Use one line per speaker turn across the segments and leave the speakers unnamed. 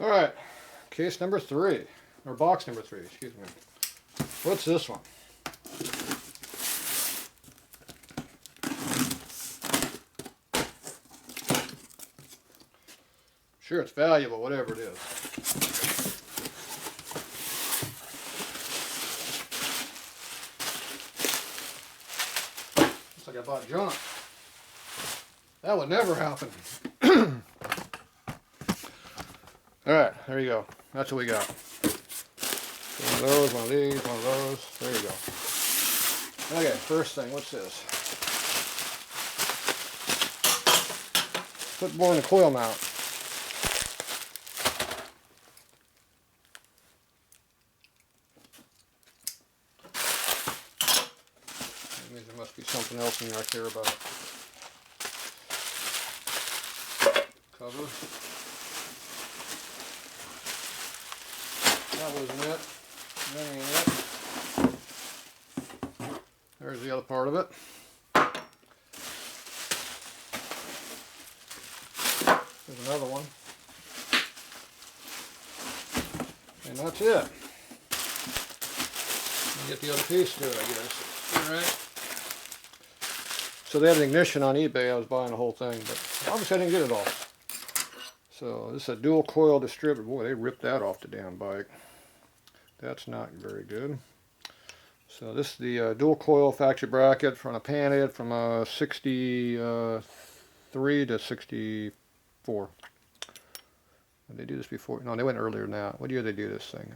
Alright, case number 3, or box number 3, excuse me. What's this one? Sure, it's valuable, whatever it is. Looks like I bought junk. That would never happen. Alright, there you go. That's what we got. One of those, one of these, one of those. There you go. Okay, first thing, what's this? Foot bore in the coil mount. That means there must be something else in here I care about. Cover. That wasn't it. That ain't it. There's the other part of it. There's another one. And that's it. Get the other piece to it, I guess. Alright. So they had an ignition on eBay. I was buying the whole thing, but obviously I didn't get it all. So this is a dual coil distributor. Boy, they ripped that off the damn bike. That's not very good. So this is the dual coil factory bracket from a panhead from 63 to 64. Did they do this before? No, they went earlier than that. What year did they do this thing?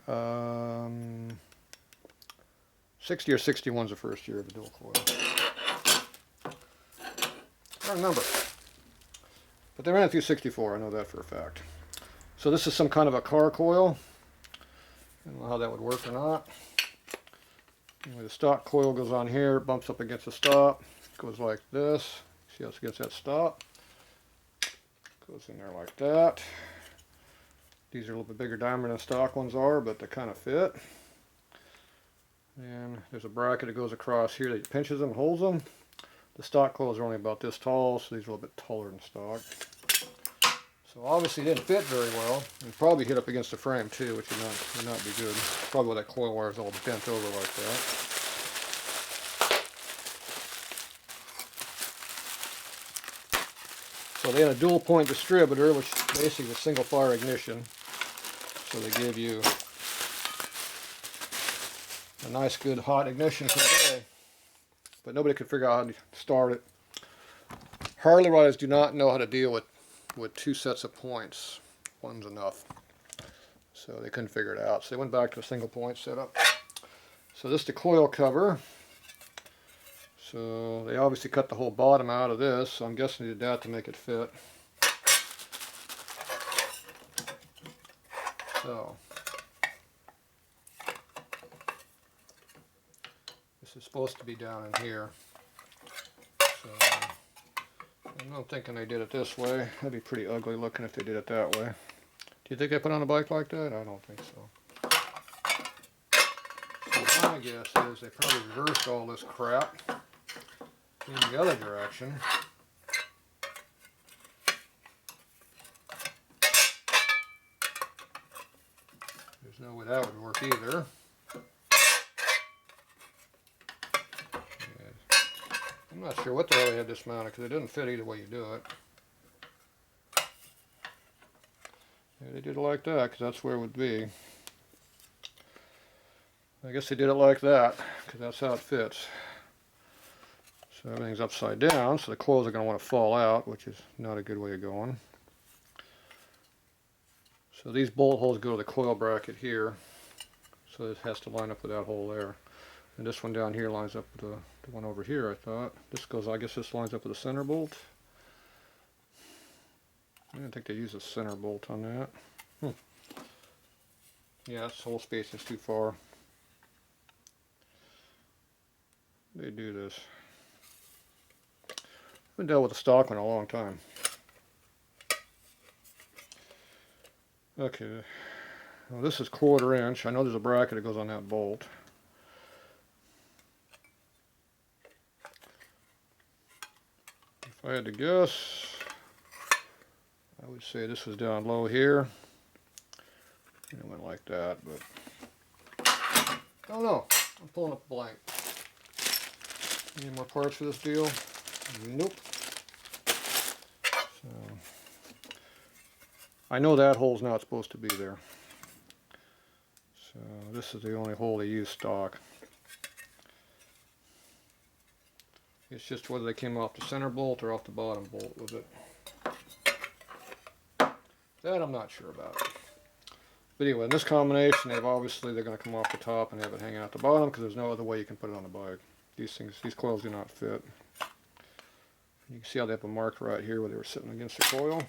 60 or 61 is the first year of the dual coil. I don't remember. But they ran it through 64, I know that for a fact. So this is some kind of a car coil. I don't know how that would work or not. Anyway, the stock coil goes on here, bumps up against the stop, goes like this. See how it gets that stop? Goes in there like that. These are a little bit bigger diameter than stock ones are, but they kind of fit. And there's a bracket that goes across here that pinches them, holds them. The stock coils are only about this tall, so these are a little bit taller than stock. So obviously it didn't fit very well. And probably hit up against the frame too, which would not be good. Probably why that coil wire is all bent over like that. So they had a dual point distributor, which basically is a single fire ignition. So they give you a nice good hot ignition for the day. But nobody could figure out how to start it. Harley riders do not know how to deal with two sets of points. One's enough. So they couldn't figure it out. So they went back to a single point setup. So this is the coil cover. So they obviously cut the whole bottom out of this. So I'm guessing they did that to make it fit. So this is supposed to be down in here. So I'm thinking they did it this way. That'd be pretty ugly looking if they did it that way. Do you think they put on a bike like that? I don't think so. So my guess is they probably reversed all this crap in the other direction. There's no way that would work either. I'm not sure what the hell they had this mounted because it doesn't fit either way you do it. Yeah, they did it like that because that's where it would be. I guess they did it like that because that's how it fits. So everything's upside down, so the coils are going to want to fall out, which is not a good way of going. So these bolt holes go to the coil bracket here. So this has to line up with that hole there. And this one down here lines up with the one over here, I thought. This goes, I guess this lines up with the center bolt. I didn't think they used a center bolt on that. Yeah, this whole space is too far. They do this. I've been dealt with a stock one a long time. Okay, well, this is 1/4 inch. I know there's a bracket that goes on that bolt. If I had to guess, I would say this was down low here. It went like that, but I don't know. I'm pulling up blank. Any more parts for this deal? Nope. So I know that hole's not supposed to be there. So this is the only hole they use stock. It's just whether they came off the center bolt or off the bottom bolt with it. That I'm not sure about. But anyway, in this combination, they're going to come off the top and have it hang out the bottom because there's no other way you can put it on the bike. These coils do not fit. You can see how they have a mark right here where they were sitting against the coil.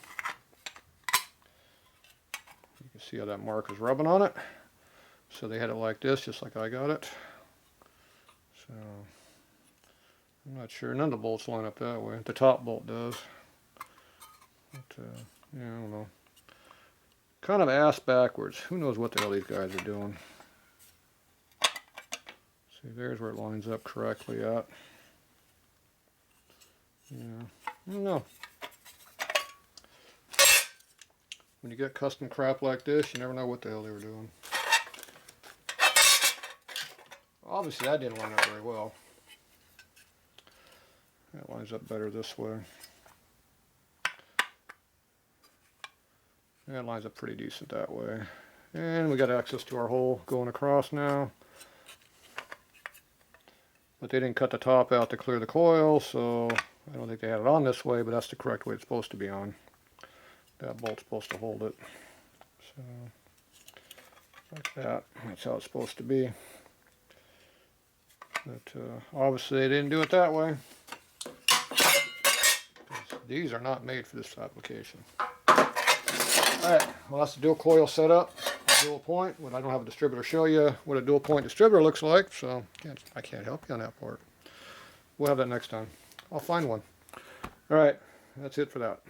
You can see how that mark is rubbing on it. So they had it like this, just like I got it. So I'm not sure. None of the bolts line up that way. The top bolt does. But, yeah, I don't know. Kind of ass backwards. Who knows what the hell these guys are doing. See, there's where it lines up correctly at. Yeah, I don't know. When you get custom crap like this, you never know what the hell they were doing. Obviously, that didn't line up very well. That lines up better this way. That lines up pretty decent that way. And we got access to our hole going across now. But they didn't cut the top out to clear the coil, so I don't think they had it on this way, but that's the correct way it's supposed to be on. That bolt's supposed to hold it. So, like that. That's how it's supposed to be. But obviously they didn't do it that way. These are not made for this application. Alright, well that's the dual coil setup, dual point. Well, I don't have a distributor show you what a dual point distributor looks like, so I can't help you on that part. We'll have that next time. I'll find one. Alright, that's it for that.